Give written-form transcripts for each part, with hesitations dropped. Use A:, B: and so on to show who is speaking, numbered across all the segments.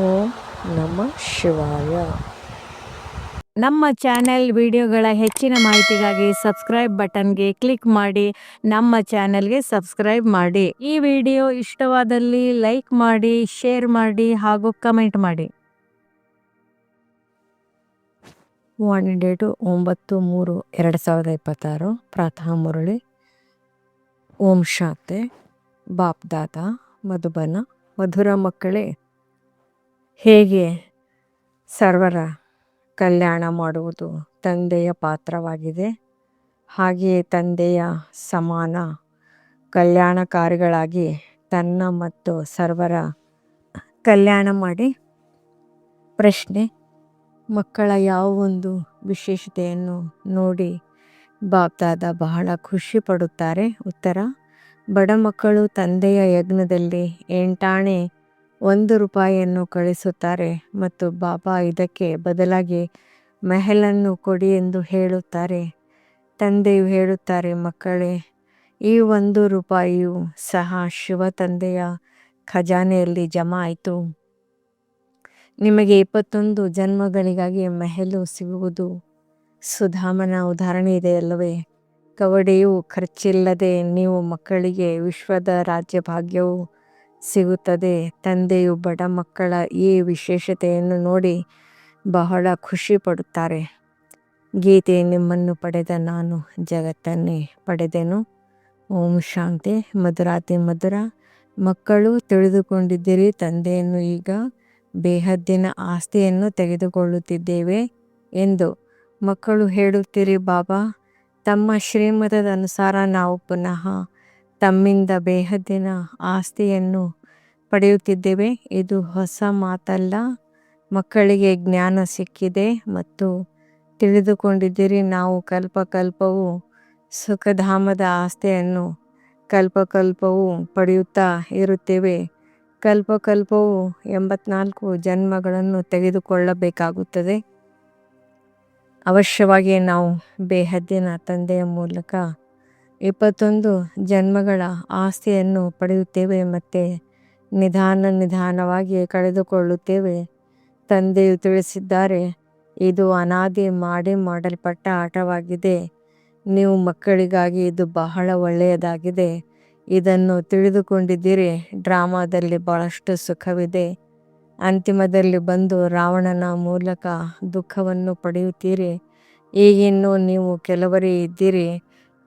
A: ಓಂ ನಮಃ ಶಿವಾಯ.
B: ನಮ್ಮ ಚಾನೆಲ್ ವಿಡಿಯೋಗಳ ಹೆಚ್ಚಿನ ಮಾಹಿತಿಗಾಗಿ ಸಬ್ಸ್ಕ್ರೈಬ್ ಬಟನ್ಗೆ ಕ್ಲಿಕ್ ಮಾಡಿ ನಮ್ಮ ಚಾನೆಲ್ಗೆ ಸಬ್ಸ್ಕ್ರೈಬ್ ಮಾಡಿ. ಈ ವಿಡಿಯೋ ಇಷ್ಟವಾದಲ್ಲಿ ಲೈಕ್ ಮಾಡಿ, ಶೇರ್ ಮಾಡಿ ಹಾಗೂ ಕಮೆಂಟ್ ಮಾಡಿ.
A: ವಾಣಿ ಡೇಟು 9/3/2026. ಪ್ರಾತಃ ಮುರಳಿ. ಓಂ ಶಾಂತಿ. ಬಾಪ್ ದಾದಾ ಮಧುಬನ. ಮಧುರ ಮಕ್ಕಳೇ, ಹೇಗೆ ಸರ್ವರ ಕಲ್ಯಾಣ ಮಾಡುವುದು ತಂದೆಯ ಪಾತ್ರವಾಗಿದೆ, ಹಾಗೆಯೇ ತಂದೆಯ ಸಮಾನ ಕಲ್ಯಾಣಕಾರಿಗಳಾಗಿ ತನ್ನ ಮತ್ತು ಸರ್ವರ ಕಲ್ಯಾಣ ಮಾಡಿ. ಪ್ರಶ್ನೆ: ಮಕ್ಕಳ ಯಾವ ಒಂದು ವಿಶೇಷತೆಯನ್ನು ನೋಡಿ ಬಾಪ್ದಾದ ಬಹಳ ಖುಷಿ ಪಡುತ್ತಾರೆ? ಉತ್ತರ: ಬಡ ಮಕ್ಕಳು ತಂದೆಯ ಯಜ್ಞದಲ್ಲಿ 8 ರೂಪಾಯಿಯನ್ನು ಕಳಿಸುತ್ತಾರೆ ಮತ್ತು ಬಾಬಾ ಇದಕ್ಕೆ ಬದಲಾಗಿ ಮೆಹಲನ್ನು ಕೊಡಿ ಎಂದು ಹೇಳುತ್ತಾರೆ. ತಂದೆಯು ಹೇಳುತ್ತಾರೆ, ಮಕ್ಕಳೇ, ಈ 1 ರೂಪಾಯಿಯು ಸಹ ಶಿವ ತಂದೆಯ ಖಜಾನೆಯಲ್ಲಿ ಜಮಾ ಆಯಿತು. ನಿಮಗೆ 21 ಜನ್ಮಗಳಿಗಾಗಿ ಮೆಹಲು ಸಿಗುವುದು. ಸುಧಾಮನ ಉದಾಹರಣೆ ಇದೆಯಲ್ಲವೇ? ಕವಡೆಯು ಖರ್ಚಿಲ್ಲದೆ ನೀವು ಮಕ್ಕಳಿಗೆ ವಿಶ್ವದ ರಾಜ್ಯಭಾಗ್ಯವು ಸಿಗುತ್ತದೆ. ತಂದೆಯು ಬಡ ಮಕ್ಕಳ ಈ ವಿಶೇಷತೆಯನ್ನು ನೋಡಿ ಬಹಳ ಖುಷಿ ಪಡುತ್ತಾರೆ. ಗೀತೆ: ನಿಮ್ಮನ್ನು ಪಡೆದ ನಾನು ಜಗತ್ತನ್ನೇ ಪಡೆದೆನು. ಓಂ ಶಾಂತಿ. ಮಧುರಾತಿ ಮಧುರ ಮಕ್ಕಳು, ತಿಳಿದುಕೊಂಡಿದ್ದೀರಿ ತಂದೆಯನ್ನು ಈಗ ಬೇಹದ್ದಿನ ಆಸ್ತಿಯನ್ನು ತೆಗೆದುಕೊಳ್ಳುತ್ತಿದ್ದೇವೆ ಎಂದು. ಮಕ್ಕಳು ಹೇಳುತ್ತೀರಿ, ಬಾಬಾ, ತಮ್ಮ ಶ್ರೀಮತದ ಅನುಸಾರ ನಾವು ಪುನಃ ತಮ್ಮಿಂದ ಬೇಹದ್ದಿನ ಆಸ್ತಿಯನ್ನು ಪಡೆಯುತ್ತಿದ್ದೇವೆ. ಇದು ಹೊಸ ಮಾತಲ್ಲ. ಮಕ್ಕಳಿಗೆ ಜ್ಞಾನ ಸಿಕ್ಕಿದೆ ಮತ್ತು ತಿಳಿದುಕೊಂಡಿದ್ದೀರಿ ನಾವು ಕಲ್ಪಕಲ್ಪವು ಸುಖಧಾಮದ ಆಸ್ತಿಯನ್ನು ಕಲ್ಪಕಲ್ಪವು ಪಡೆಯುತ್ತಾ ಇರುತ್ತೇವೆ. ಕಲ್ಪಕಲ್ಪವು 84 ಜನ್ಮಗಳನ್ನು ತೆಗೆದುಕೊಳ್ಳಬೇಕಾಗುತ್ತದೆ. ಅವಶ್ಯವಾಗಿ ನಾವು ಬೇಹದ್ದಿನ ತಂದೆಯ ಮೂಲಕ 21 ಜನ್ಮಗಳ ಆಸ್ತಿಯನ್ನು ಪಡೆಯುತ್ತೇವೆ ಮತ್ತು ನಿಧಾನವಾಗಿ ಕಳೆದುಕೊಳ್ಳುತ್ತೇವೆ. ತಂದೆಯು ತಿಳಿಸಿದ್ದಾರೆ, ಇದು ಅನಾದಿ ಮಾಡಲ್ಪಟ್ಟ ಆಟವಾಗಿದೆ. ನೀವು ಮಕ್ಕಳಿಗಾಗಿ ಇದು ಬಹಳ ಒಳ್ಳೆಯದಾಗಿದೆ. ಇದನ್ನು ತಿಳಿದುಕೊಂಡಿದ್ದೀರಿ. ಡ್ರಾಮಾದಲ್ಲಿ ಬಹಳಷ್ಟು ಸುಖವಿದೆ. ಅಂತಿಮದಲ್ಲಿ ಬಂದು ರಾವಣನ ಮೂಲಕ ದುಃಖವನ್ನು ಪಡೆಯುತ್ತೀರಿ. ಈಗಿನ್ನೂ ನೀವು ಕೆಲವರೇ ಇದ್ದೀರಿ.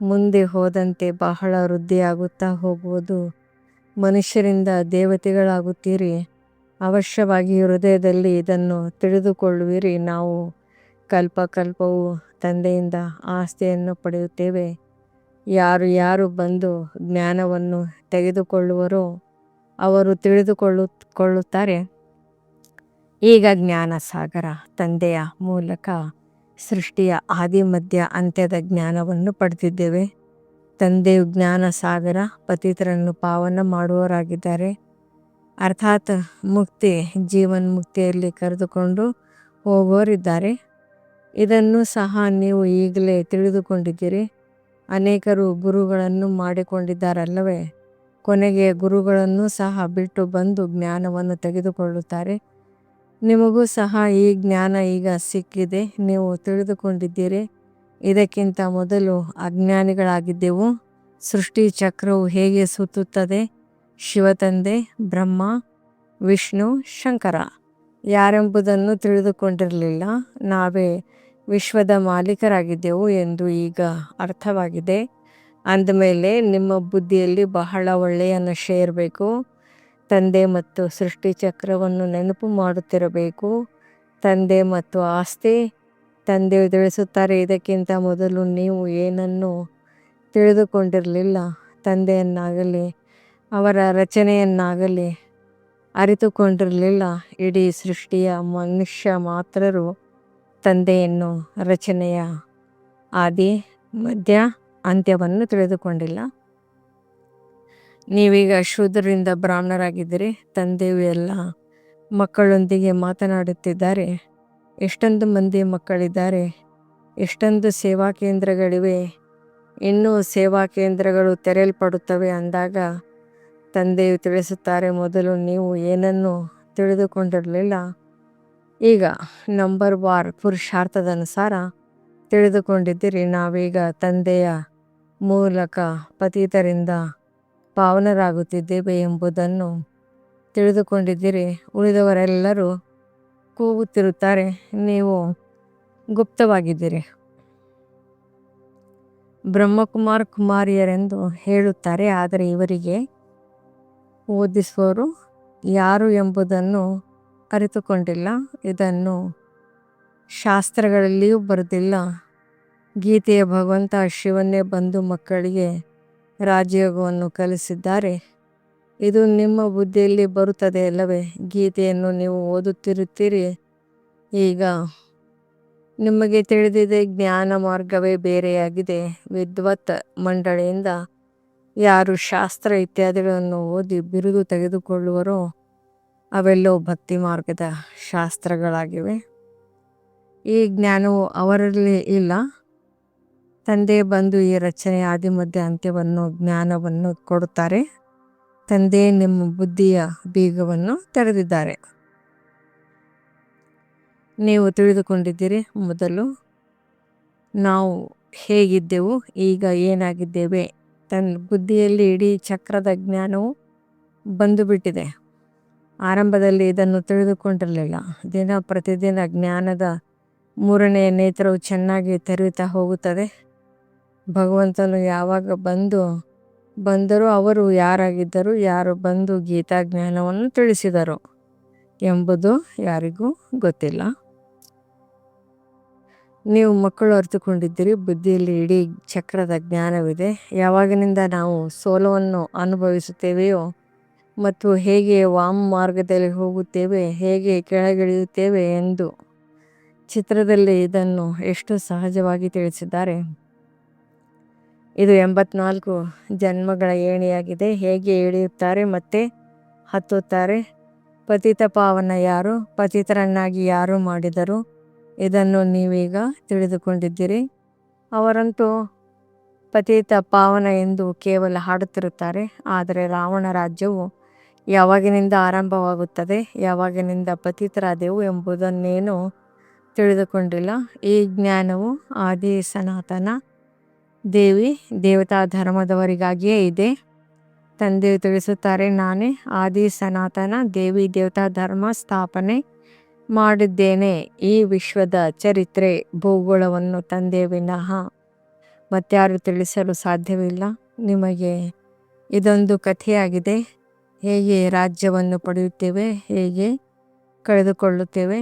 A: ಮುಂದೆ ಹೋದಂತೆ ಬಹಳ ವೃದ್ಧಿಯಾಗುತ್ತಾ ಹೋಗುವುದು. ಮನುಷ್ಯರಿಂದ ದೇವತೆಗಳಾಗುತ್ತೀರಿ. ಅವಶ್ಯವಾಗಿ ಹೃದಯದಲ್ಲಿ ಇದನ್ನು ತಿಳಿದುಕೊಳ್ಳುವಿರಿ, ನಾವು ಕಲ್ಪಕಲ್ಪವು ತಂದೆಯಿಂದ ಆಸ್ತಿಯನ್ನು ಪಡೆಯುತ್ತೇವೆ. ಯಾರು ಬಂದು ಜ್ಞಾನವನ್ನು ತೆಗೆದುಕೊಳ್ಳುವರೋ ಅವರು ತಿಳಿದುಕೊಳ್ಳುತ್ತಾರೆ. ಈಗ ಜ್ಞಾನ ಸಾಗರ ತಂದೆಯ ಮೂಲಕ ಸೃಷ್ಟಿಯ ಆದಿ ಮಧ್ಯ ಅಂತ್ಯದ ಜ್ಞಾನವನ್ನು ಪಡೆದಿದ್ದೇವೆ. ತಂದೆಯು ಜ್ಞಾನ ಸಾಗರ ಪತಿತರನ್ನು ಪಾವನ ಮಾಡುವವರಾಗಿದ್ದಾರೆ. ಅರ್ಥಾತ್ ಮುಕ್ತಿ ಜೀವನ್ಮುಕ್ತಿಯಲ್ಲಿ ಕರೆದುಕೊಂಡು ಹೋಗುವವರಿದ್ದಾರೆ. ಇದನ್ನು ಸಹ ನೀವು ಈಗಲೇ ತಿಳಿದುಕೊಂಡಿದ್ದೀರಿ. ಅನೇಕರು ಗುರುಗಳನ್ನು ಮಾಡಿಕೊಂಡಿದ್ದಾರಲ್ಲವೇ? ಕೊನೆಗೆ ಗುರುಗಳನ್ನು ಸಹ ಬಿಟ್ಟು ಬಂದು ಜ್ಞಾನವನ್ನು ತೆಗೆದುಕೊಳ್ಳುತ್ತಾರೆ. ನಿಮಗೂ ಸಹ ಈ ಜ್ಞಾನ ಈಗ ಸಿಕ್ಕಿದೆ. ನೀವು ತಿಳಿದುಕೊಂಡಿದ್ದೀರಿ. ಇದಕ್ಕಿಂತ ಮೊದಲು ಅಜ್ಞಾನಿಗಳಾಗಿದ್ದೆವು. ಸೃಷ್ಟಿ ಚಕ್ರವು ಹೇಗೆ ಸುತ್ತುತ್ತದೆ? ಶಿವತಂದೆ, ಬ್ರಹ್ಮ, ವಿಷ್ಣು, ಶಂಕರ ಯಾರೆಂಬುದನ್ನು ತಿಳಿದುಕೊಂಡಿರಲಿಲ್ಲ. ನಾವೇ ವಿಶ್ವದ ಮಾಲೀಕರಾಗಿದ್ದೆವು ಎಂದು ಈಗ ಅರ್ಥವಾಗಿದೆ. ಅಂದಮೇಲೆ ನಿಮ್ಮ ಬುದ್ಧಿಯಲ್ಲಿ ಬಹಳ ಒಳ್ಳೆಯ ನಶೆ ಇರಬೇಕು. ತಂದೆ ಮತ್ತು ಸೃಷ್ಟಿ ಚಕ್ರವನ್ನು ನೆನಪು ಮಾಡುತ್ತಿರಬೇಕು. ತಂದೆ ಮತ್ತು ಆಸ್ತಿ. ತಂದೆಯು ತಿಳಿಸುತ್ತಾರೆ, ಇದಕ್ಕಿಂತ ಮೊದಲು ನೀವು ಏನನ್ನು ತಿಳಿದುಕೊಂಡಿರಲಿಲ್ಲ. ತಂದೆಯನ್ನಾಗಲಿ ಅವರ ರಚನೆಯನ್ನಾಗಲಿ ಅರಿತುಕೊಂಡಿರಲಿಲ್ಲ. ಇಡೀ ಸೃಷ್ಟಿಯ ಮನುಷ್ಯ ಮಾತ್ರರು ತಂದೆಯನ್ನು ರಚನೆಯ ಆದಿ ಮಧ್ಯ ಅಂತ್ಯವನ್ನು ತಿಳಿದುಕೊಂಡಿಲ್ಲ. ನೀವೀಗ ಶೂದ್ರರಿಂದ ಬ್ರಾಹ್ಮಣರಾಗಿದ್ದೀರಿ. ತಂದೆಯು ಎಲ್ಲ ಮಕ್ಕಳೊಂದಿಗೆ ಮಾತನಾಡುತ್ತಿದ್ದಾರೆ. ಎಷ್ಟೊಂದು ಮಂದಿ ಮಕ್ಕಳಿದ್ದಾರೆ, ಎಷ್ಟೊಂದು ಸೇವಾ ಕೇಂದ್ರಗಳಿವೆ. ಇನ್ನೂ ಸೇವಾ ಕೇಂದ್ರಗಳು ತೆರೆಯಲ್ಪಡುತ್ತವೆ ಅಂದಾಗ ತಂದೆಯು ತಿಳಿಸುತ್ತಾರೆ, ಮೊದಲು ನೀವು ಏನನ್ನು ತಿಳಿದುಕೊಂಡಿರಲಿಲ್ಲ. ಈಗ ನಂಬರ್ ವಾರ್ ಪುರುಷಾರ್ಥದ ಅನುಸಾರ ತಿಳಿದುಕೊಂಡಿದ್ದೀರಿ. ನಾವೀಗ ತಂದೆಯ ಮೂಲಕ ಪತಿತರಿಂದ ಪಾವನರಾಗುತ್ತಿದ್ದೇವೆ ಎಂಬುದನ್ನು ತಿಳಿದುಕೊಂಡಿದ್ದೀರಿ. ಉಳಿದವರೆಲ್ಲರೂ ಕೂಗುತ್ತಿರುತ್ತಾರೆ, ನೀವು ಗುಪ್ತವಾಗಿದ್ದೀರಿ. ಬ್ರಹ್ಮಕುಮಾರ್ ಕುಮಾರಿಯರೆಂದು ಹೇಳುತ್ತಾರೆ, ಆದರೆ ಇವರಿಗೆ ಓದಿಸುವವರು ಯಾರು ಎಂಬುದನ್ನು ಅರಿತುಕೊಂಡಿಲ್ಲ. ಇದನ್ನು ಶಾಸ್ತ್ರಗಳಲ್ಲಿಯೂ ಬರೆದಿಲ್ಲ. ಗೀತೆಯ ಭಗವಂತ ಶಿವನ್ನೇ ಬಂದು ಮಕ್ಕಳಿಗೆ ರಾಜಯೋಗವನ್ನು ಕಲಿಸಿದ್ದಾರೆ. ಇದು ನಿಮ್ಮ ಬುದ್ಧಿಯಲ್ಲಿ ಬರುತ್ತದೆ ಅಲ್ಲವೇ? ಗೀತೆಯನ್ನು ನೀವು ಓದುತ್ತಿರುತ್ತೀರಿ. ಈಗ ನಿಮಗೆ ತಿಳಿದಿದೆ, ಜ್ಞಾನ ಮಾರ್ಗವೇ ಬೇರೆಯಾಗಿದೆ. ವಿದ್ವತ್ ಮಂಡಳಿಯಿಂದ ಯಾರು ಶಾಸ್ತ್ರ ಇತ್ಯಾದಿಗಳನ್ನು ಓದಿ ಬಿರುದು ತೆಗೆದುಕೊಳ್ಳುವರೋ ಅವೆಲ್ಲೋ ಭಕ್ತಿ ಮಾರ್ಗದ ಶಾಸ್ತ್ರಗಳಾಗಿವೆ. ಈ ಜ್ಞಾನವು ಅವರಲ್ಲಿ ಇಲ್ಲ. ತಂದೆ ಬಂದು ಈ ರಚನೆ ಆದಿ ಮಧ್ಯ ಅಂತ್ಯವನ್ನು ಜ್ಞಾನವನ್ನು ಕೊಡುತ್ತಾರೆ. ತಂದೆ ನಿಮ್ಮ ಬುದ್ಧಿಯ ಬೀಗವನ್ನು ತೆರೆದಿದ್ದಾರೆ. ನೀವು ತಿಳಿದುಕೊಂಡಿದ್ದೀರಿ, ಮೊದಲು ನಾವು ಹೇಗಿದ್ದೆವು, ಈಗ ಏನಾಗಿದ್ದೇವೆ. ತನ್ನ ಬುದ್ಧಿಯಲ್ಲಿ ಇಡೀ ಚಕ್ರದ ಜ್ಞಾನವು ಬಂದು ಬಿಟ್ಟಿದೆ. ಆರಂಭದಲ್ಲಿ ಇದನ್ನು ತಿಳಿದುಕೊಂಡಿರಲಿಲ್ಲ. ದಿನ ಪ್ರತಿದಿನ ಜ್ಞಾನದ ಮೂರನೆಯ ನೇತ್ರವು ಚೆನ್ನಾಗಿ ತೆರೆಯುತ್ತಾ ಹೋಗುತ್ತದೆ. ಭಗವಂತನು ಯಾವಾಗ ಬಂದರೂ ಅವರು ಯಾರಾಗಿದ್ದರು, ಯಾರು ಬಂದು ಗೀತಾ ಜ್ಞಾನವನ್ನು ತಿಳಿಸಿದರು ಎಂಬುದು ಯಾರಿಗೂ ಗೊತ್ತಿಲ್ಲ. ನೀವು ಮಕ್ಕಳು ಅರಿತುಕೊಂಡಿದ್ದೀರಿ, ಬುದ್ಧಿಯಲ್ಲಿ ಇಡೀ ಚಕ್ರದ ಜ್ಞಾನವಿದೆ. ಯಾವಾಗಿನಿಂದ ನಾವು ಸೋಲವನ್ನು ಅನುಭವಿಸುತ್ತೇವೆಯೋ ಮತ್ತು ಹೇಗೆ ವಾಮ ಮಾರ್ಗದಲ್ಲಿ ಹೋಗುತ್ತೇವೆ, ಹೇಗೆ ಕೆಳಗಿಳಿಯುತ್ತೇವೆ ಎಂದು ಚಿತ್ರದಲ್ಲಿ ಇದನ್ನು ಎಷ್ಟು ಸಹಜವಾಗಿ ತಿಳಿಸಿದ್ದಾರೆ. ಇದು 84 ಜನ್ಮಗಳ ಏಣಿಯಾಗಿದೆ. ಹೇಗೆ ಇಳಿಯುತ್ತಾರೆ ಮತ್ತೆ ಹತ್ತುತ್ತಾರೆ. ಪತಿತ ಪಾವನ ಯಾರು, ಪತಿತರನ್ನಾಗಿ ಯಾರು ಮಾಡಿದರು, ಇದನ್ನು ನೀವೀಗ ತಿಳಿದುಕೊಂಡಿದ್ದೀರಿ. ಅವರಂತೂ ಪತಿತ ಪಾವನ ಎಂದು ಕೇವಲ ಹಾಡುತ್ತಿರುತ್ತಾರೆ. ಆದರೆ ರಾವಣ ರಾಜ್ಯವು ಯಾವಾಗಿನಿಂದ ಆರಂಭವಾಗುತ್ತದೆ, ಯಾವಾಗಿನಿಂದ ಪತಿತರಾದೆವು ಎಂಬುದನ್ನೇನು ತಿಳಿದುಕೊಂಡಿಲ್ಲ. ಈ ಜ್ಞಾನವು ಆದಿ ಸನಾತನ ದೇವಿ ದೇವತಾ ಧರ್ಮದವರಿಗಾಗಿಯೇ ಇದೆ. ತಂದೆಯು ತಿಳಿಸುತ್ತಾರೆ, ನಾನೇ ಆದಿ ಸನಾತನ ದೇವಿ ದೇವತಾ ಧರ್ಮ ಸ್ಥಾಪನೆ ಮಾಡಿದ್ದೇನೆ. ಈ ವಿಶ್ವದ ಚರಿತ್ರೆ ಭೂಗೋಳವನ್ನು ತಂದೆ ವಿನಃ ಮತ್ಯಾರು ತಿಳಿಸಲು ಸಾಧ್ಯವಿಲ್ಲ. ನಿಮಗೆ ಇದೊಂದು ಕಥೆಯಾಗಿದೆ. ಹೇಗೆ ರಾಜ್ಯವನ್ನು ಪಡೆಯುತ್ತೇವೆ, ಹೇಗೆ ಕಳೆದುಕೊಳ್ಳುತ್ತೇವೆ.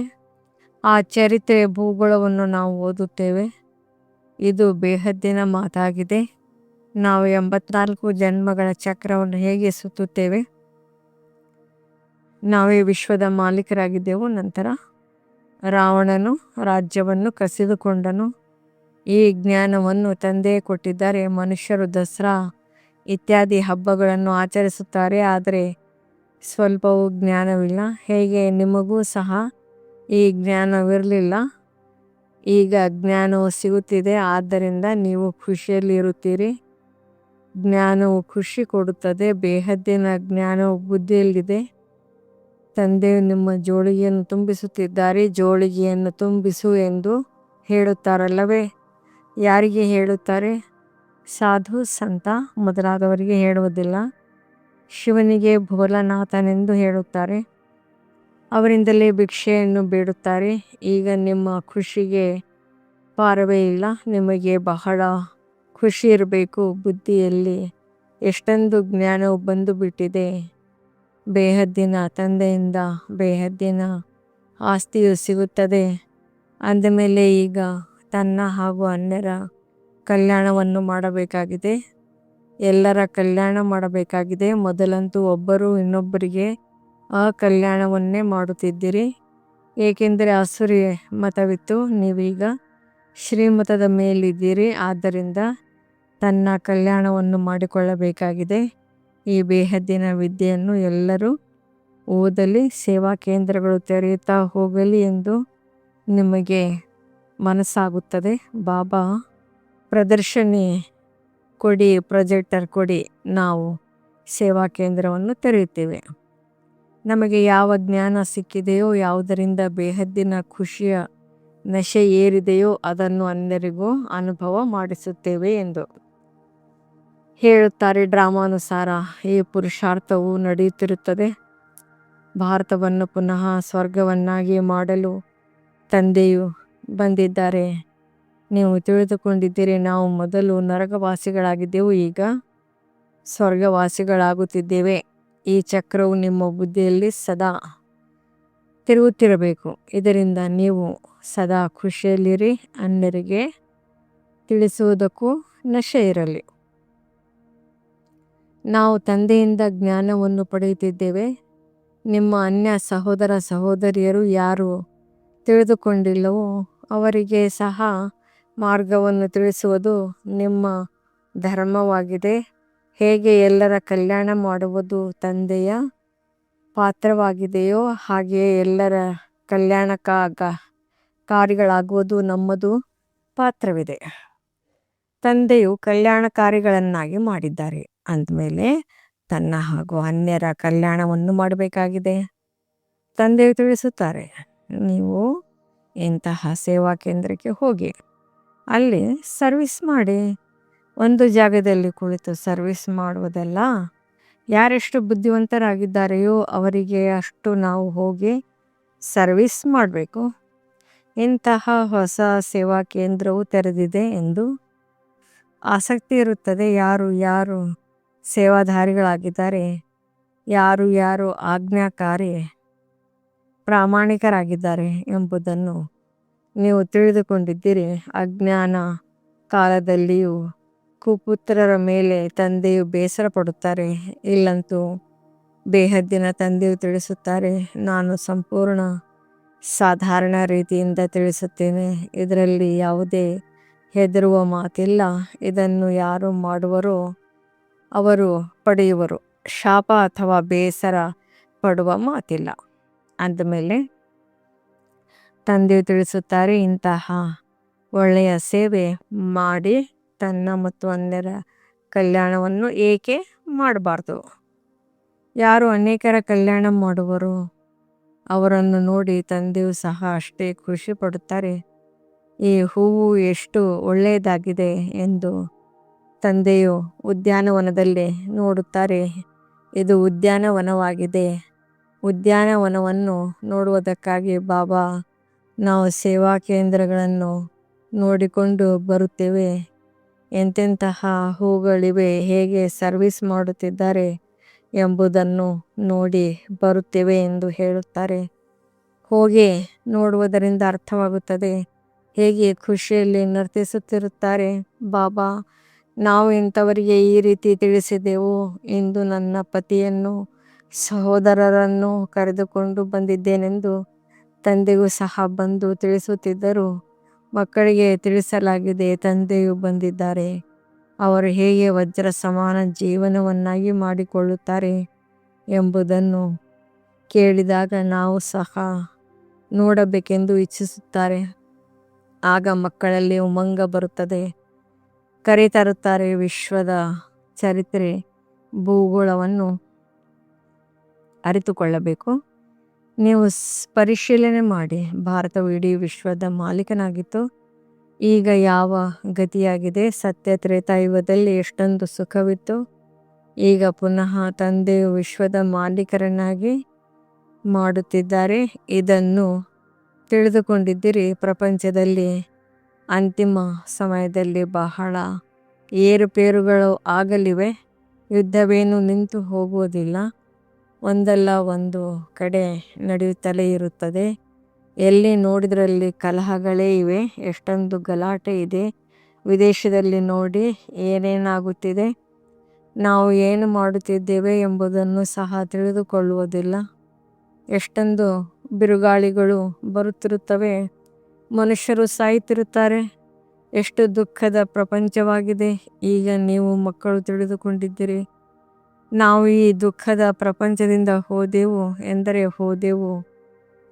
A: ಆ ಚರಿತ್ರೆ ಭೂಗೋಳವನ್ನು ನಾವು ಓದುತ್ತೇವೆ. ಇದು ಬೇಹದ್ದಿನ ಮಾತಾಗಿದೆ. ನಾವು 84 ಜನ್ಮಗಳ ಚಕ್ರವನ್ನು ಹೇಗೆ ಸುತ್ತುತ್ತೇವೆ. ನಾವೇ ವಿಶ್ವದ ಮಾಲೀಕರಾಗಿದ್ದೆವು. ನಂತರ ರಾವಣನು ರಾಜ್ಯವನ್ನು ಕಸಿದುಕೊಂಡನು. ಈ ಜ್ಞಾನವನ್ನು ತಂದೆ ಕೊಟ್ಟಿದ್ದಾರೆ. ಮನುಷ್ಯರು ದಸರಾ ಇತ್ಯಾದಿ ಹಬ್ಬಗಳನ್ನು ಆಚರಿಸುತ್ತಾರೆ, ಆದರೆ ಸ್ವಲ್ಪವೂ ಜ್ಞಾನವಿಲ್ಲ. ಹೇಗೆ ನಿಮಗೂ ಸಹ ಈ ಜ್ಞಾನವಿರಲಿಲ್ಲ. ಈಗ ಜ್ಞಾನವು ಸಿಗುತ್ತಿದೆ, ಆದ್ದರಿಂದ ನೀವು ಖುಷಿಯಲ್ಲಿ ಇರುತ್ತೀರಿ. ಜ್ಞಾನವು ಖುಷಿ ಕೊಡುತ್ತದೆ. ಬೇಹದ್ದಿನ ಜ್ಞಾನವು ಬುದ್ಧಿಯಲ್ಲಿದೆ. ತಂದೆಯು ನಿಮ್ಮ ಜೋಳಿಗೆಯನ್ನು ತುಂಬಿಸುತ್ತಿದ್ದಾರೆ. ಜೋಳಿಗೆಯನ್ನು ತುಂಬಿಸು ಎಂದು ಹೇಳುತ್ತಾರಲ್ಲವೇ? ಯಾರಿಗೆ ಹೇಳುತ್ತಾರೆ? ಸಾಧು ಸಂತ ಮೊದಲಾದವರಿಗೆ ಹೇಳುವುದಿಲ್ಲ. ಶಿವನಿಗೆ ಭೋಲಾನಾಥನೆಂದು ಹೇಳುತ್ತಾರೆ. ಅವರಿಂದಲೇ ಭಿಕ್ಷೆಯನ್ನು ಬೇಡುತ್ತಾರೆ. ಈಗ ನಿಮ್ಮ ಖುಷಿಗೆ ಪಾರವೇ ಇಲ್ಲ. ನಿಮಗೆ ಬಹಳ ಖುಷಿ ಇರಬೇಕು. ಬುದ್ಧಿಯಲ್ಲಿ ಎಷ್ಟೊಂದು ಜ್ಞಾನವು ಬಂದು ಬಿಟ್ಟಿದೆ. ಬೇಹದ್ದಿನ ತಂದೆಯಿಂದ ಬೇಹದ್ದಿನ ಆಸ್ತಿಯು ಸಿಗುತ್ತದೆ ಅಂದಮೇಲೆ ಈಗ ತನ್ನ ಹಾಗೂ ಅನ್ಯರ ಕಲ್ಯಾಣವನ್ನು ಮಾಡಬೇಕಾಗಿದೆ. ಎಲ್ಲರ ಕಲ್ಯಾಣ ಮಾಡಬೇಕಾಗಿದೆ. ಮೊದಲಂತೂ ಒಬ್ಬರು ಇನ್ನೊಬ್ಬರಿಗೆ ಕಲ್ಯಾಣವನ್ನೇ ಮಾಡುತ್ತಿದ್ದಿರಿ. ಏಕೆಂದರೆ ಆಸುರಿ ಮತವಿತ್ತು. ನೀವೀಗ ಶ್ರೀಮತದ ಮೇಲಿದ್ದೀರಿ. ಆದ್ದರಿಂದ ತನ್ನ ಕಲ್ಯಾಣವನ್ನು ಮಾಡಿಕೊಳ್ಳಬೇಕಾಗಿದೆ. ಈ ಬೇಹದ್ದಿನ ವಿದ್ಯೆಯನ್ನು ಎಲ್ಲರೂ ಓದಲಿ, ಸೇವಾ ಕೇಂದ್ರಗಳು ತೆರೆಯುತ್ತಾ ಹೋಗಲಿ ಎಂದು ನಿಮಗೆ ಮನಸ್ಸಾಗುತ್ತದೆ. ಬಾಬಾ ಪ್ರದರ್ಶನಿ ಕೊಡಿ, ಪ್ರೊಜೆಕ್ಟರ್ ಕೊಡಿ, ನಾವು ಸೇವಾ ಕೇಂದ್ರವನ್ನು ತೆರೆಯುತ್ತೇವೆ. ನಮಗೆ ಯಾವ ಜ್ಞಾನ ಸಿಕ್ಕಿದೆಯೋ, ಯಾವುದರಿಂದ ಬೇಹದ್ದಿನ ಖುಷಿಯ ನಶೆ ಏರಿದೆಯೋ ಅದನ್ನು ಅನ್ಯರಿಗೂ ಅನುಭವ ಮಾಡಿಸುತ್ತೇವೆ ಎಂದು ಹೇಳುತ್ತಾರೆ. ಡ್ರಾಮಾನುಸಾರ ಈ ಪುರುಷಾರ್ಥವು ನಡೆಯುತ್ತಿರುತ್ತದೆ. ಭಾರತವನ್ನು ಪುನಃ ಸ್ವರ್ಗವನ್ನಾಗಿ ಮಾಡಲು ತಂದೆಯು ಬಂದಿದ್ದಾರೆ. ನೀವು ತಿಳಿದುಕೊಂಡಿದ್ದೀರಿ, ನಾವು ಮೊದಲು ನರಕವಾಸಿಗಳಾಗಿದ್ದೆವು, ಈಗ ಸ್ವರ್ಗವಾಸಿಗಳಾಗುತ್ತಿದ್ದೇವೆ. ಈ ಚಕ್ರವು ನಿಮ್ಮ ಬುದ್ಧಿಯಲ್ಲಿ ಸದಾ ತಿರುಗುತ್ತಿರಬೇಕು. ಇದರಿಂದ ನೀವು ಸದಾ ಖುಷಿಯಲ್ಲಿರಿ. ಅನ್ಯರಿಗೆ ತಿಳಿಸುವುದಕ್ಕೂ ನಶೆ ಇರಲಿ. ನಾವು ತಂದೆಯಿಂದ ಜ್ಞಾನವನ್ನು ಪಡೆಯುತ್ತಿದ್ದೇವೆ. ನಿಮ್ಮ ಅನ್ಯ ಸಹೋದರ ಸಹೋದರಿಯರು ಯಾರು ತಿಳಿದುಕೊಂಡಿಲ್ಲವೋ ಅವರಿಗೆ ಸಹ ಮಾರ್ಗವನ್ನು ತಿಳಿಸುವುದು ನಿಮ್ಮ ಧರ್ಮವಾಗಿದೆ. ಹೇಗೆ ಎಲ್ಲರ ಕಲ್ಯಾಣ ಮಾಡುವುದು ತಂದೆಯ ಪಾತ್ರವಾಗಿದೆಯೋ ಹಾಗೆಯೇ ಎಲ್ಲರ ಕಲ್ಯಾಣಕಾರಿಗಳಾಗುವುದು ನಮ್ಮದು ಪಾತ್ರವಿದೆ. ತಂದೆಯು ಕಲ್ಯಾಣಕಾರಿಗಳನ್ನಾಗಿ ಮಾಡಿದ್ದಾರೆ ಅಂದಮೇಲೆ ತನ್ನ ಹಾಗೂ ಅನ್ಯರ ಕಲ್ಯಾಣವನ್ನು ಮಾಡಬೇಕಾಗಿದೆ. ತಂದೆಯು ತಿಳಿಸುತ್ತಾರೆ, ನೀವು ಇಂತಹ ಸೇವಾ ಕೇಂದ್ರಕ್ಕೆ ಹೋಗಿ ಅಲ್ಲಿ ಸರ್ವಿಸ್ ಮಾಡಿ. ಒಂದು ಜಾಗದಲ್ಲಿ ಕುಳಿತು ಸರ್ವಿಸ್ ಮಾಡುವುದಲ್ಲ. ಯಾರೆಷ್ಟು ಬುದ್ಧಿವಂತರಾಗಿದ್ದಾರೆಯೋ ಅವರಿಗೆ ಅಷ್ಟು ನಾವು ಹೋಗಿ ಸರ್ವಿಸ್ ಮಾಡಬೇಕು. ಇಂತಹ ಹೊಸ ಸೇವಾ ಕೇಂದ್ರವು ತೆರೆದಿದೆ ಎಂದು ಆಸಕ್ತಿ ಇರುತ್ತದೆ. ಯಾರು ಯಾರು ಸೇವಾಧಾರಿಗಳಾಗಿದ್ದಾರೆ, ಯಾರು ಯಾರು ಆಜ್ಞಾಕಾರಿ ಪ್ರಾಮಾಣಿಕರಾಗಿದ್ದಾರೆ ಎಂಬುದನ್ನು ನೀವು ತಿಳಿದುಕೊಂಡಿದ್ದೀರಿ. ಅಜ್ಞಾನ ಕಾಲದಲ್ಲಿಯೂ ಕುಪುತ್ರರ ಮೇಲೆ ತಂದೆಯು ಬೇಸರ ಪಡುತ್ತಾರೆ. ಇಲ್ಲಂತೂ ಬೇಹದ್ದಿನ ತಂದೆಯು ತಿಳಿಸುತ್ತಾರೆ, ನಾನು ಸಂಪೂರ್ಣ ಸಾಧಾರಣ ರೀತಿಯಿಂದ ತಿಳಿಸುತ್ತೇನೆ. ಇದರಲ್ಲಿ ಯಾವುದೇ ಹೆದರುವ ಮಾತಿಲ್ಲ. ಇದನ್ನು ಯಾರು ಮಾಡುವರೋ ಅವರು ಪಡೆಯುವರು. ಶಾಪ ಅಥವಾ ಬೇಸರ ಪಡುವ ಮಾತಿಲ್ಲ. ಅಂದಮೇಲೆ ತಂದೆಯು ತಿಳಿಸುತ್ತಾರೆ, ಇಂತಹ ಒಳ್ಳೆಯ ಸೇವೆ ಮಾಡಿ ತನ್ನ ಮತ್ತು ಅನ್ಯರ ಕಲ್ಯಾಣವನ್ನು ಏಕೆ ಮಾಡಬಾರ್ದು. ಯಾರು ಅನೇಕರ ಕಲ್ಯಾಣ ಮಾಡುವರೋ ಅವರನ್ನು ನೋಡಿ ತಂದೆಯು ಸಹ ಅಷ್ಟೇ ಖುಷಿ ಪಡುತ್ತಾರೆ. ಈ ಹೂವು ಎಷ್ಟು ಒಳ್ಳೆಯದಾಗಿದೆ ಎಂದು ತಂದೆಯು ಉದ್ಯಾನವನದಲ್ಲಿ ನೋಡುತ್ತಾರೆ. ಇದು ಉದ್ಯಾನವನವಾಗಿದೆ. ಉದ್ಯಾನವನವನ್ನು ನೋಡುವುದಕ್ಕಾಗಿ ಬಾಬಾ ನಾವು ಸೇವಾ ಕೇಂದ್ರಗಳನ್ನು ನೋಡಿಕೊಂಡು ಬರುತ್ತೇವೆ. ಎಂತೆಂತಹ ಹೂಗಳಿವೆ, ಹೇಗೆ ಸರ್ವಿಸ್ ಮಾಡುತ್ತಿದ್ದಾರೆ ಎಂಬುದನ್ನು ನೋಡಿ ಬರುತ್ತೇವೆ ಎಂದು ಹೇಳುತ್ತಾರೆ. ಹೋಗಿ ನೋಡುವುದರಿಂದ ಅರ್ಥವಾಗುತ್ತದೆ ಹೇಗೆ ಖುಷಿಯಲ್ಲಿ ನರ್ತಿಸುತ್ತಿರುತ್ತಾರೆ. ಬಾಬಾ, ನಾವು ಇಂಥವರಿಗೆ ಈ ರೀತಿ ತಿಳಿಸಿದೆವು. ಇಂದು ನನ್ನ ಪತಿಯನ್ನು ಸಹೋದರರನ್ನು ಕರೆದುಕೊಂಡು ಬಂದಿದ್ದೇನೆಂದು ತಂದೆಗೂ ಸಹ ಬಂದು ತಿಳಿಸುತ್ತಿದ್ದರು. ಮಕ್ಕಳಿಗೆ ತಿಳಿಸಲಾಗಿದೆ, ತಂದೆಯು ಬಂದಿದ್ದಾರೆ. ಅವರು ಹೇಗೆ ವಜ್ರ ಸಮಾನ ಜೀವನವನ್ನಾಗಿ ಮಾಡಿಕೊಳ್ಳುತ್ತಾರೆ ಎಂಬುದನ್ನು ಕೇಳಿದಾಗ ನಾವು ಸಹ ನೋಡಬೇಕೆಂದು ಇಚ್ಛಿಸುತ್ತಾರೆ. ಆಗ ಮಕ್ಕಳಲ್ಲಿ ಉಮಂಗ ಬರುತ್ತದೆ. ಕರೆತರುತ್ತಾರೆ. ವಿಶ್ವದ ಚರಿತ್ರೆ ಭೂಗೋಳವನ್ನು ಅರಿತುಕೊಳ್ಳಬೇಕು. ನೀವು ಪರಿಶೀಲನೆ ಮಾಡಿ. ಭಾರತವು ಇಡೀ ವಿಶ್ವದ ಮಾಲೀಕನಾಗಿತ್ತು. ಈಗ ಯಾವ ಗತಿಯಾಗಿದೆ. ಸತ್ಯ ತ್ರೇತಾಯುಗದಲ್ಲಿ ಎಷ್ಟೊಂದು ಸುಖವಿತ್ತು. ಈಗ ಪುನಃ ತಂದೆಯು ವಿಶ್ವದ ಮಾಲೀಕರನ್ನಾಗಿ ಮಾಡುತ್ತಿದ್ದಾರೆ. ಇದನ್ನು ತಿಳಿದುಕೊಂಡಿದ್ದೀರಿ. ಪ್ರಪಂಚದಲ್ಲಿ ಅಂತಿಮ ಸಮಯದಲ್ಲಿ ಬಹಳ ಏರುಪೇರುಗಳು ಆಗಲಿವೆ. ಯುದ್ಧವೇನು ನಿಂತು ಹೋಗುವುದಿಲ್ಲ. ಒಂದಲ್ಲ ಒಂದು ಕಡೆ ನಡೆಯುತ್ತಲೇ ಇರುತ್ತದೆ. ಎಲ್ಲಿ ನೋಡಿದ್ರಲ್ಲಿ ಕಲಹಗಳೇ ಇವೆ. ಎಷ್ಟೊಂದು ಗಲಾಟೆ ಇದೆ. ವಿದೇಶದಲ್ಲಿ ನೋಡಿ ಏನೇನಾಗುತ್ತಿದೆ. ನಾವು ಏನು ಮಾಡುತ್ತಿದ್ದೇವೆ ಎಂಬುದನ್ನು ಸಹ ತಿಳಿದುಕೊಳ್ಳುವುದಿಲ್ಲ. ಎಷ್ಟೊಂದು ಬಿರುಗಾಳಿಗಳು ಬರುತ್ತಿರುತ್ತವೆ. ಮನುಷ್ಯರು ಸಾಯುತ್ತಿರುತ್ತಾರೆ. ಎಷ್ಟು ದುಃಖದ ಪ್ರಪಂಚವಾಗಿದೆ. ಈಗ ನೀವು ಮಕ್ಕಳು ತಿಳಿದುಕೊಂಡಿದ್ದೀರಿ, ನಾವು ಈ ದುಃಖದ ಪ್ರಪಂಚದಿಂದ ಹೋದೆವು ಎಂದರೆ ಹೋದೆವು.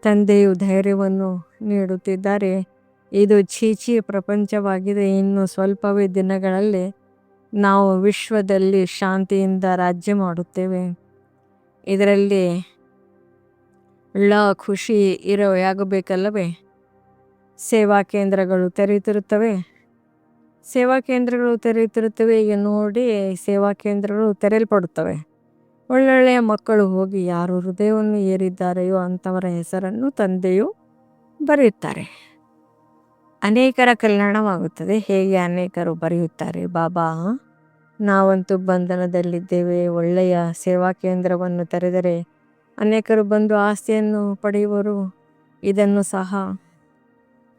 A: ತಂದೆಯು ಧೈರ್ಯವನ್ನು ನೀಡುತ್ತಿದ್ದಾರೆ. ಇದು ಛೀಚಿ ಪ್ರಪಂಚವಾಗಿದೆ. ಇನ್ನು ಸ್ವಲ್ಪವೇ ದಿನಗಳಲ್ಲಿ ನಾವು ವಿಶ್ವದಲ್ಲಿ ಶಾಂತಿಯಿಂದ ರಾಜ್ಯ ಮಾಡುತ್ತೇವೆ. ಇದರಲ್ಲಿ ಉಳ್ಳ ಖುಷಿ ಇರೋಯಾಗಬೇಕಲ್ಲವೇ? ಸೇವಾ ಕೇಂದ್ರಗಳು ತೆರೆಯುತ್ತಿರುತ್ತವೆ. ಸೇವಾ ಕೇಂದ್ರಗಳು ತೆರೆಯುತ್ತಿರುತ್ತವೆ. ಈಗ ನೋಡಿ, ಸೇವಾ ಕೇಂದ್ರಗಳು ತೆರೆಯಲ್ಪಡುತ್ತವೆ. ಒಳ್ಳೊಳ್ಳೆಯ ಮಕ್ಕಳು ಹೋಗಿ ಯಾರು ಹೃದಯವನ್ನು ಏರಿದ್ದಾರೆಯೋ ಅಂಥವರ ಹೆಸರನ್ನು ತಂದೆಯು ಬರೆಯುತ್ತಾರೆ. ಅನೇಕರ ಕಲ್ಯಾಣವಾಗುತ್ತದೆ. ಹೇಗೆ ಅನೇಕರು ಬರೆಯುತ್ತಾರೆ, ಬಾಬಾ ನಾವಂತೂ ಬಂಧನದಲ್ಲಿದ್ದೇವೆ, ಒಳ್ಳೆಯ ಸೇವಾ ಕೇಂದ್ರವನ್ನು ತೆರೆದರೆ ಅನೇಕರು ಬಂದು ಆಸ್ತಿಯನ್ನು ಪಡೆಯುವರು. ಇದನ್ನು ಸಹ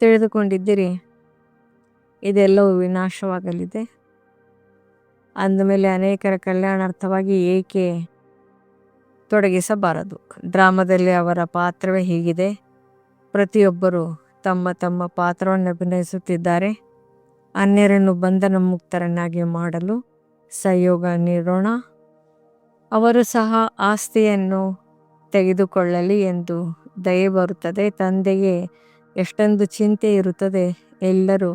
A: ತಿಳಿದುಕೊಂಡಿದ್ದೀರಿ. ಇದೆಲ್ಲವೂ ವಿನಾಶವಾಗಲಿದೆ. ಅಂದಮೇಲೆ ಅನೇಕರ ಕಲ್ಯಾಣಾರ್ಥವಾಗಿ ಏಕೆ ತೊಡಗಿಸಬಾರದು? ಡ್ರಾಮಾದಲ್ಲಿ ಅವರ ಪಾತ್ರವೇ ಹೀಗಿದೆ. ಪ್ರತಿಯೊಬ್ಬರು ತಮ್ಮ ತಮ್ಮ ಪಾತ್ರವನ್ನು ಅಭಿನಯಿಸುತ್ತಿದ್ದಾರೆ. ಅನ್ಯರನ್ನು ಬಂಧನ ಮುಕ್ತರನ್ನಾಗಿ ಮಾಡಲು ಸಹಯೋಗ ನೀಡೋಣ. ಅವರು ಸಹ ಆಸ್ತಿಯನ್ನು ತೆಗೆದುಕೊಳ್ಳಲಿ ಎಂದು ದಯೆ ಬರುತ್ತದೆ. ತಂದೆಗೆ ಎಷ್ಟೊಂದು ಚಿಂತೆ ಇರುತ್ತದೆ. ಎಲ್ಲರೂ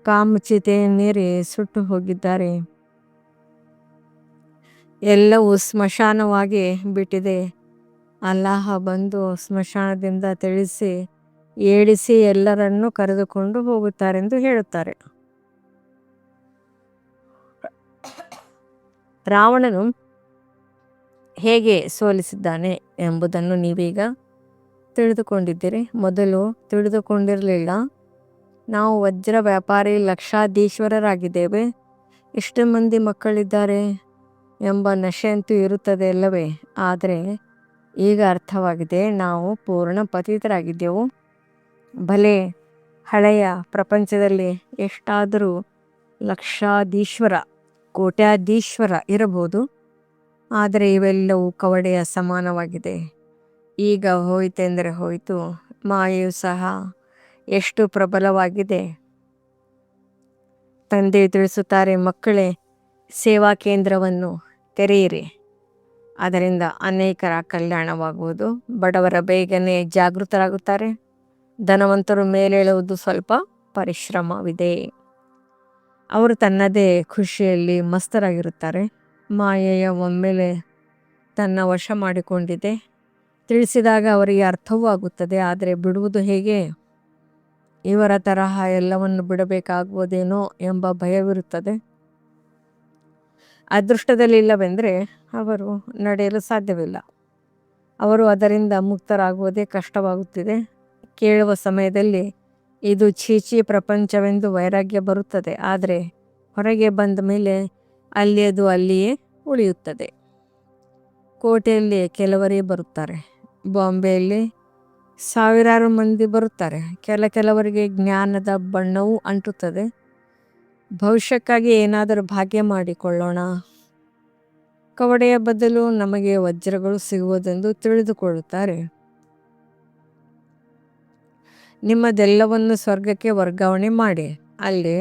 A: ಕಾಮಚಿತೆಯನ್ನೇರಿ ಸುಟ್ಟು ಹೋಗಿದ್ದಾರೆ. ಎಲ್ಲವೂ ಸ್ಮಶಾನವಾಗಿ ಬಿಟ್ಟಿದೆ. ಅಲ್ಲಾಹ ಬಂದು ಸ್ಮಶಾನದಿಂದ ತಿಳಿಸಿ ಏಳಿಸಿ ಎಲ್ಲರನ್ನೂ ಕರೆದುಕೊಂಡು ಹೋಗುತ್ತಾರೆಂದು ಹೇಳುತ್ತಾರೆ. ರಾವಣನು ಹೇಗೆ ಸೋಲಿಸಿದ್ದಾನೆ ಎಂಬುದನ್ನು ನೀವೀಗ ತಿಳಿದುಕೊಂಡಿದ್ದೀರಿ. ಮೊದಲು ತಿಳಿದುಕೊಂಡಿರಲಿಲ್ಲ. ನಾವು ವಜ್ರ ವ್ಯಾಪಾರಿ ಲಕ್ಷಾಧೀಶ್ವರರಾಗಿದ್ದೇವೆ, ಎಷ್ಟು ಮಂದಿ ಮಕ್ಕಳಿದ್ದಾರೆ ಎಂಬ ನಶೆಯಂತೂ ಇರುತ್ತದೆ ಅಲ್ಲವೇ? ಆದರೆ ಈಗ ಅರ್ಥವಾಗಿದೆ, ನಾವು ಪೂರ್ಣ ಪತಿತರಾಗಿದ್ದೆವು. ಭಲೆ ಹಳೆಯ ಪ್ರಪಂಚದಲ್ಲಿ ಎಷ್ಟಾದರೂ ಲಕ್ಷಾಧೀಶ್ವರ ಕೋಟ್ಯಾಧೀಶ್ವರ ಇರಬಹುದು, ಆದರೆ ಇವೆಲ್ಲವೂ ಕವಡೆಯ ಸಮಾನವಾಗಿದೆ. ಈಗ ಹೋಯಿತೆಂದರೆ ಹೋಯಿತು. ಮಾಯೆಯು ಸಹ ಎಷ್ಟು ಪ್ರಬಲವಾಗಿದೆ. ತಂದೆಯು ತಿಳಿಸುತ್ತಾರೆ, ಮಕ್ಕಳೇ ಸೇವಾ ಕೇಂದ್ರವನ್ನು ತೆರೆಯಿರಿ, ಅದರಿಂದ ಅನೇಕರ ಕಲ್ಯಾಣವಾಗುವುದು. ಬಡವರ ಬೇಗನೆ ಜಾಗೃತರಾಗುತ್ತಾರೆ. ಧನವಂತರು ಮೇಲೇಳುವುದು ಸ್ವಲ್ಪ ಪರಿಶ್ರಮವಿದೆ. ಅವರು ತನ್ನದೇ ಖುಷಿಯಲ್ಲಿ ಮಸ್ತರಾಗಿರುತ್ತಾರೆ. ಮಾಯೆಯ ಒಮ್ಮೆಲೆ ತನ್ನ ವಶ ಮಾಡಿಕೊಂಡಿದೆ. ತಿಳಿಸಿದಾಗ ಅವರಿಗೆ ಅರ್ಥವೂ ಆಗುತ್ತದೆ. ಆದರೆ ಬಿಡುವುದು ಹೇಗೆ? ಇವರ ತರಹ ಎಲ್ಲವನ್ನು ಬಿಡಬೇಕಾಗುವುದೇನೋ ಎಂಬ ಭಯವಿರುತ್ತದೆ. ಅದೃಷ್ಟದಲ್ಲಿಲ್ಲವೆಂದರೆ ಅವರು ನಡೆಯಲು ಸಾಧ್ಯವಿಲ್ಲ. ಅವರು ಅದರಿಂದ ಮುಕ್ತರಾಗುವುದೇ ಕಷ್ಟವಾಗುತ್ತಿದೆ. ಕೇಳುವ ಸಮಯದಲ್ಲಿ ಇದು ಚೀಚಿ ಪ್ರಪಂಚವೆಂದು ವೈರಾಗ್ಯ ಬರುತ್ತದೆ. ಆದರೆ ಹೊರಗೆ ಬಂದ ಮೇಲೆ ಅದು ಅಲ್ಲಿಯೇ ಉಳಿಯುತ್ತದೆ. ಕೋಟೆಯಲ್ಲಿ ಕೆಲವರೇ ಬರುತ್ತಾರೆ. ಬಾಂಬೆಯಲ್ಲಿ ಸಾವಿರಾರು ಮಂದಿ ಬರುತ್ತಾರೆ. ಕೆಲವರಿಗೆ ಜ್ಞಾನದ ಬಣ್ಣವೂ ಅಂಟುತ್ತದೆ. ಭವಿಷ್ಯಕ್ಕಾಗಿ ಏನಾದರೂ ಭಾಗ್ಯ ಮಾಡಿಕೊಳ್ಳೋಣ. ಕವಡೆಯ ಬದಲು ನಮಗೆ ವಜ್ರಗಳು ಸಿಗುವುದೆಂದು ತಿಳಿದುಕೊಳ್ಳುತ್ತಾರೆ. ನಿಮ್ಮದೆಲ್ಲವನ್ನು ಸ್ವರ್ಗಕ್ಕೆ ವರ್ಗಾವಣೆ ಮಾಡಿ. ಅಲ್ಲಿ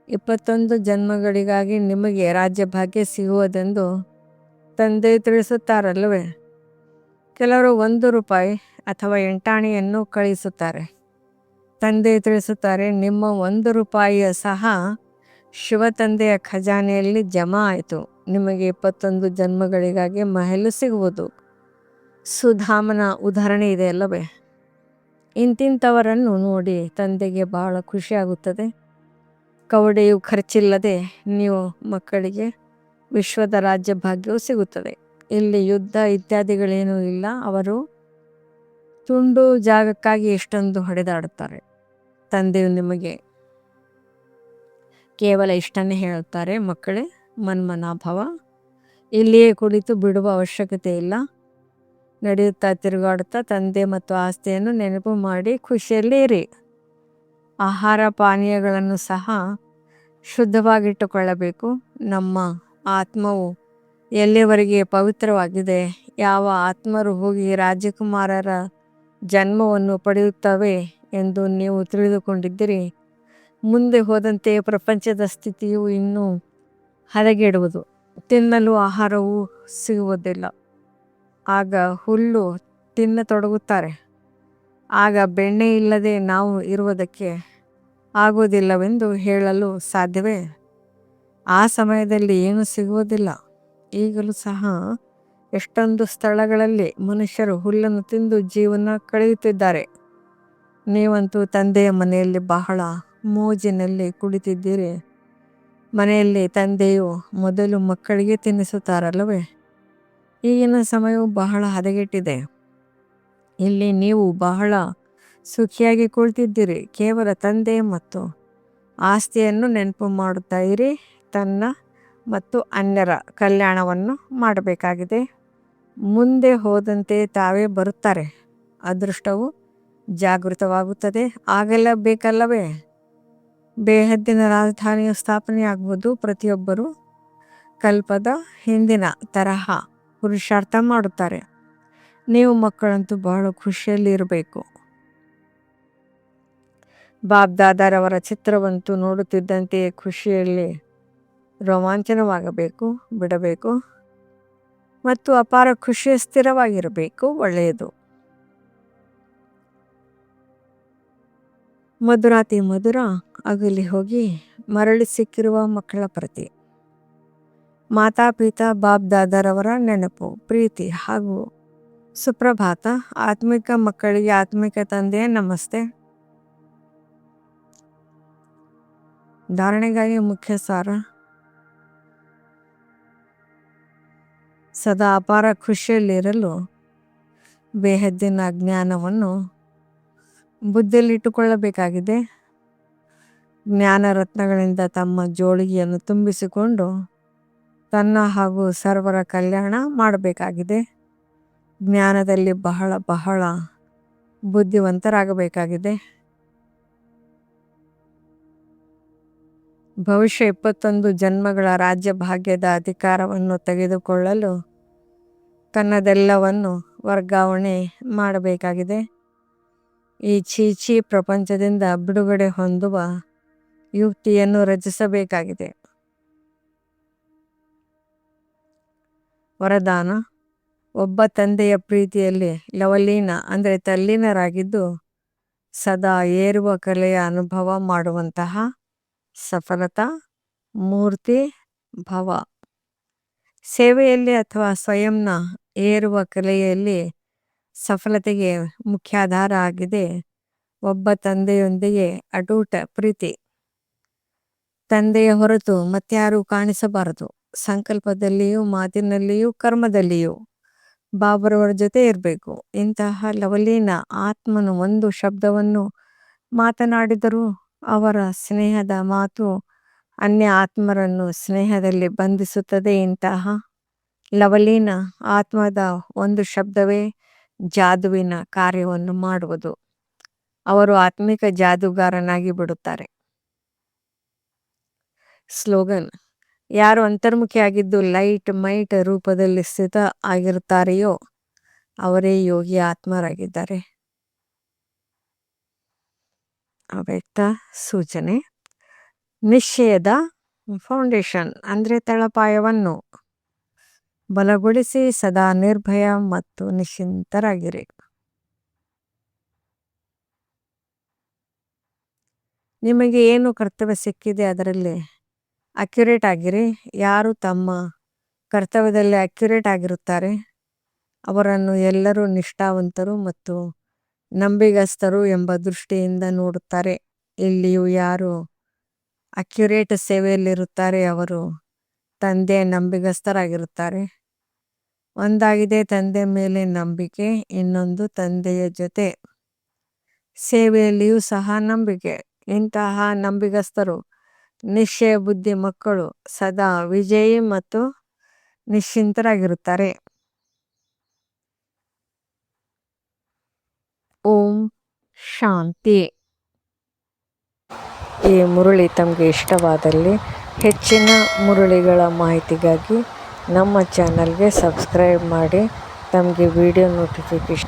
A: 21 ಜನ್ಮಗಳಿಗಾಗಿ ನಿಮಗೆ ರಾಜ್ಯಭಾಗ್ಯ ಸಿಗುವುದೆಂದು ತಂದೆ ತಿಳಿಸುತ್ತಾರಲ್ಲವೇ? ಕೆಲವರು 1 ರೂಪಾಯಿ ಅಥವಾ 8 ಆಣೆಯನ್ನು ಕಳುಹಿಸುತ್ತಾರೆ. ತಂದೆ ತಿಳಿಸುತ್ತಾರೆ, ನಿಮ್ಮ 1 ರೂಪಾಯಿಯ ಸಹ ಶಿವ ತಂದೆಯ ಖಜಾನೆಯಲ್ಲಿ ಜಮಾ ಆಯಿತು. ನಿಮಗೆ 21 ಜನ್ಮಗಳಿಗಾಗಿ ಮಹಲು ಸಿಗುವುದು. ಸುಧಾಮನ ಉದಾಹರಣೆ ಇದೆ ಅಲ್ಲವೇ? ಇಂತಿಂಥವರನ್ನು ನೋಡಿ ತಂದೆಗೆ ಬಹಳ ಖುಷಿಯಾಗುತ್ತದೆ. ಕವಡೆಯು ಖರ್ಚಿಲ್ಲದೆ ನೀವು ಮಕ್ಕಳಿಗೆ ವಿಶ್ವದ ರಾಜ್ಯ ಭಾಗ್ಯವು ಸಿಗುತ್ತದೆ. ಇಲ್ಲಿ ಯುದ್ಧ ಇತ್ಯಾದಿಗಳೇನೂ ಇಲ್ಲ. ಅವರು ತುಂಡು ಜಾಗಕ್ಕಾಗಿ ಎಷ್ಟೊಂದು ಹೊಡೆದಾಡುತ್ತಾರೆ. ತಂದೆಯು ನಿಮಗೆ ಕೇವಲ ಇಷ್ಟನ್ನೇ ಹೇಳುತ್ತಾರೆ, ಮಕ್ಕಳೇ ಮನ್ಮನಾಭವ. ಇಲ್ಲಿಯೇ ಕುಳಿತು ಬಿಡುವ ಅವಶ್ಯಕತೆ ಇಲ್ಲ. ನಡೆಯುತ್ತಾ ತಿರುಗಾಡುತ್ತಾ ತಂದೆ ಮತ್ತು ಆಸ್ತಿಯನ್ನು ನೆನಪು ಮಾಡಿ ಖುಷಿಯಲ್ಲಿ ಇರಿ. ಆಹಾರ ಪಾನೀಯಗಳನ್ನು ಸಹ ಶುದ್ಧವಾಗಿಟ್ಟುಕೊಳ್ಳಬೇಕು. ನಮ್ಮ ಆತ್ಮವು ಎಲ್ಲಿಯವರೆಗೆ ಪವಿತ್ರವಾಗಿದೆ, ಯಾವ ಆತ್ಮರು ಹೋಗಿ ರಾಜಕುಮಾರರ ಜನ್ಮವನ್ನು ಪಡೆಯುತ್ತವೆ ಎಂದು ನೀವು ತಿಳಿದುಕೊಂಡಿದ್ದೀರಿ. ಮುಂದೆ ಹೋದಂತೆ ಪ್ರಪಂಚದ ಸ್ಥಿತಿಯು ಇನ್ನೂ ಹದಗೆಡುವುದು. ತಿನ್ನಲು ಆಹಾರವೂ ಸಿಗುವುದಿಲ್ಲ. ಆಗ ಹುಲ್ಲು ತಿನ್ನತೊಡಗುತ್ತಾರೆ. ಆಗ ಬೆಣ್ಣೆ ಇಲ್ಲದೆ ನಾವು ಇರುವುದಕ್ಕೆ ಆಗುವುದಿಲ್ಲವೆಂದು ಹೇಳಲು ಸಾಧ್ಯವೇ? ಆ ಸಮಯದಲ್ಲಿ ಏನೂ ಸಿಗುವುದಿಲ್ಲ. ಈಗಲೂ ಸಹ ಎಷ್ಟೊಂದು ಸ್ಥಳಗಳಲ್ಲಿ ಮನುಷ್ಯರು ಹುಲ್ಲನ್ನು ತಿಂದು ಜೀವನ ಕಳೆಯುತ್ತಿದ್ದಾರೆ. ನೀವಂತೂ ತಂದೆಯ ಮನೆಯಲ್ಲಿ ಬಹಳ ಮೋಜಿನಲ್ಲಿ ಕುಳಿತಿದ್ದೀರಿ. ಮನೆಯಲ್ಲಿ ತಂದೆಯು ಮೊದಲು ಮಕ್ಕಳಿಗೆ ತಿನ್ನಿಸುತ್ತಾರಲ್ಲವೇ? ಈಗಿನ ಸಮಯವು ಬಹಳ ಹದಗೆಟ್ಟಿದೆ. ಇಲ್ಲಿ ನೀವು ಬಹಳ ಸುಖಿಯಾಗಿ ಕುಳಿತಿದ್ದೀರಿ. ಕೇವಲ ತಂದೆ ಮತ್ತು ಆಸ್ತಿಯನ್ನು ನೆನಪು ಮಾಡುತ್ತಾ ಇರಿ. ತನ್ನ ಮತ್ತು ಅನ್ಯರ ಕಲ್ಯಾಣವನ್ನು ಮಾಡಬೇಕಾಗಿದೆ. ಮುಂದೆ ಹೋದಂತೆ ತಾವೇ ಬರುತ್ತಾರೆ. ಅದೃಷ್ಟವು ಜಾಗೃತವಾಗುತ್ತದೆ. ಆಗಲೇಬೇಕಲ್ಲವೇ? ಬೇಹದ್ದಿನ ರಾಜಧಾನಿಯು ಸ್ಥಾಪನೆಯಾಗುವುದು. ಪ್ರತಿಯೊಬ್ಬರೂ ಕಲ್ಪದ ಹಿಂದಿನ ತರಹ ಪುರುಷಾರ್ಥ ಮಾಡುತ್ತಾರೆ. ನೀವು ಮಕ್ಕಳಂತೂ ಬಹಳ ಖುಷಿಯಲ್ಲಿ ಇರಬೇಕು. ಬಾಬ್ದಾದರವರ ಚಿತ್ರವಂತೂ ನೋಡುತ್ತಿದ್ದಂತೆಯೇ ಖುಷಿಯಲ್ಲಿ ರೋಮಾಂಚನವಾಗಬೇಕು, ಬಿಡಬೇಕು ಮತ್ತು ಅಪಾರ ಖುಷಿಯ ಸ್ಥಿರವಾಗಿರಬೇಕು. ಒಳ್ಳೆಯದು. ಮಧುರಾತಿ ಮಧುರ ಅಗಲಿ ಹೋಗಿ ಮರಳಿ ಸಿಕ್ಕಿರುವ ಮಕ್ಕಳ ಪ್ರತಿ ಮಾತಾಪಿತಾ ಬಾಬ್ದಾದರವರ ನೆನಪು, ಪ್ರೀತಿ ಹಾಗೂ ಸುಪ್ರಭಾತ. ಆತ್ಮಿಕ ಮಕ್ಕಳಿಗೆ ಆತ್ಮಿಕ ತಂದೆಯ ನಮಸ್ತೆ. ಧಾರಣೆಗಾಗಿ ಮುಖ್ಯ ಸಾರ: ಸದಾ ಅಪಾರ ಖುಷಿಯಲ್ಲಿರಲು ಬೇಹದ್ದಿನ ಜ್ಞಾನವನ್ನು ಬುದ್ಧಿಯಲ್ಲಿಟ್ಟುಕೊಳ್ಳಬೇಕಾಗಿದೆ. ಜ್ಞಾನ ರತ್ನಗಳಿಂದ ತಮ್ಮ ಜೋಳಿಗೆಯನ್ನು ತುಂಬಿಸಿಕೊಂಡು ತನ್ನ ಹಾಗೂ ಸರ್ವರ ಕಲ್ಯಾಣ ಮಾಡಬೇಕಾಗಿದೆ. ಜ್ಞಾನದಲ್ಲಿ ಬಹಳ ಬಹಳ ಬುದ್ಧಿವಂತರಾಗಬೇಕಾಗಿದೆ. ಭವಿಷ್ಯ 21 ಜನ್ಮಗಳ ರಾಜ್ಯ ಭಾಗ್ಯದ ಅಧಿಕಾರವನ್ನು ತೆಗೆದುಕೊಳ್ಳಲು ತನ್ನದೆಲ್ಲವನ್ನು ವರ್ಗಾವಣೆ ಮಾಡಬೇಕಾಗಿದೆ. ಈ ಚೀಚಿ ಪ್ರಪಂಚದಿಂದ ಬಿಡುಗಡೆ ಹೊಂದುವ ಯುಕ್ತಿಯನ್ನು ರಚಿಸಬೇಕಾಗಿದೆ. ವರದಾನ: ಒಬ್ಬ ತಂದೆಯ ಪ್ರೀತಿಯಲ್ಲಿ ಲವಲೀನ ಅಂದರೆ ತಲ್ಲೀನರಾಗಿದ್ದು ಸದಾ ಏರುವ ಕಲೆಯ ಅನುಭವ ಮಾಡುವಂತಹ ಸಫಲತಾ ಮೂರ್ತಿ ಭವ. ಸೇವೆಯಲ್ಲಿ ಅಥವಾ ಸ್ವಯಂನ ಏರುವ ಕಲೆಯಲ್ಲಿ ಸಫಲತೆಗೆ ಮುಖ್ಯಾಧಾರ ಆಗಿದೆ ಒಬ್ಬ ತಂದೆಯೊಂದಿಗೆ ಅಟೂಟ ಪ್ರೀತಿ. ತಂದೆಯ ಹೊರತು ಮತ್ಯಾರೂ ಕಾಣಿಸಬಾರದು. ಸಂಕಲ್ಪದಲ್ಲಿಯೂ, ಮಾತಿನಲ್ಲಿಯೂ, ಕರ್ಮದಲ್ಲಿಯೂ ಬಾಬರವರ ಜೊತೆ ಇರಬೇಕು. ಇಂತಹ ಲವಲೀನ ಆತ್ಮನು ಒಂದು ಶಬ್ದವನ್ನು ಮಾತನಾಡಿದರೂ ಅವರ ಸ್ನೇಹದ ಮಾತು ಅನ್ಯ ಆತ್ಮರನ್ನು ಸ್ನೇಹದಲ್ಲಿ ಬಂಧಿಸುತ್ತದೆ. ಇಂತಹ ಲವಲೀನ ಆತ್ಮದ ಒಂದು ಶಬ್ದವೇ ಜಾದುವಿನ ಕಾರ್ಯವನ್ನು ಮಾಡುವುದು. ಅವರು ಆತ್ಮಿಕ ಜಾದೂಗಾರನಾಗಿ ಬಿಡುತ್ತಾರೆ. ಸ್ಲೋಗನ್: ಯಾರು ಅಂತರ್ಮುಖಿಯಾಗಿದ್ದು ಲೈಟ್ ಮೈಟ್ ರೂಪದಲ್ಲಿ ಸ್ಥಿತ ಆಗಿರುತ್ತಾರೆಯೋ ಅವರೇ ಯೋಗಿ ಆತ್ಮರಾಗಿದ್ದಾರೆ. ಅವ್ಯಕ್ತ ಸೂಚನೆ: ನಿಶ್ಚಯದ ಫೌಂಡೇಶನ್ ಅಂದರೆ ತಳಪಾಯವನ್ನು ಬಲಗೊಳಿಸಿ ಸದಾ ನಿರ್ಭಯ ಮತ್ತು ನಿಶ್ಚಿಂತರಾಗಿರಿ. ನಿಮಗೆ ಏನು ಕರ್ತವ್ಯ ಸಿಕ್ಕಿದೆ ಅದರಲ್ಲಿ ಅಕ್ಯುರೇಟ್ ಆಗಿರಿ. ಯಾರು ತಮ್ಮ ಕರ್ತವ್ಯದಲ್ಲಿ ಅಕ್ಯುರೇಟ್ ಆಗಿರುತ್ತಾರೆ ಅವರನ್ನು ಎಲ್ಲರೂ ನಿಷ್ಠಾವಂತರು ಮತ್ತು ನಂಬಿಗಸ್ತರು ಎಂಬ ದೃಷ್ಟಿಯಿಂದ ನೋಡುತ್ತಾರೆ. ಇಲ್ಲಿಯೂ ಯಾರು ಅಕ್ಯುರೇಟ್ ಸೇವೆಯಲ್ಲಿರುತ್ತಾರೆ ಅವರು ತಂದೆ ನಂಬಿಗಸ್ತರಾಗಿರುತ್ತಾರೆ. ಒಂದಾಗಿದೆ ತಂದೆ ಮೇಲೆ ನಂಬಿಕೆ, ಇನ್ನೊಂದು ತಂದೆಯ ಜೊತೆ ಸೇವೆಯಲ್ಲಿಯೂ ಸಹ ನಂಬಿಕೆ. ಇಂತಹ ನಂಬಿಗಸ್ತರು ನಿಶ್ಚಯ ಬುದ್ಧಿ ಮಕ್ಕಳು ಸದಾ ವಿಜಯಿ ಮತ್ತು ನಿಶ್ಚಿಂತರಾಗಿರುತ್ತಾರೆ. ಓಂ ಶಾಂತಿ. ಈ ಮುರಳಿ ತಮಗೆ ಇಷ್ಟವಾದಲ್ಲಿ ಹೆಚ್ಚಿನ ಮುರಳಿಗಳ ಮಾಹಿತಿಗಾಗಿ ನಮ್ಮ ಚಾನಲ್ಗೆ ಸಬ್ಸ್ಕ್ರೈಬ್ ಮಾಡಿ. ತಮಗೆ ವಿಡಿಯೋ ನೋಟಿಫಿಕೇಶನ್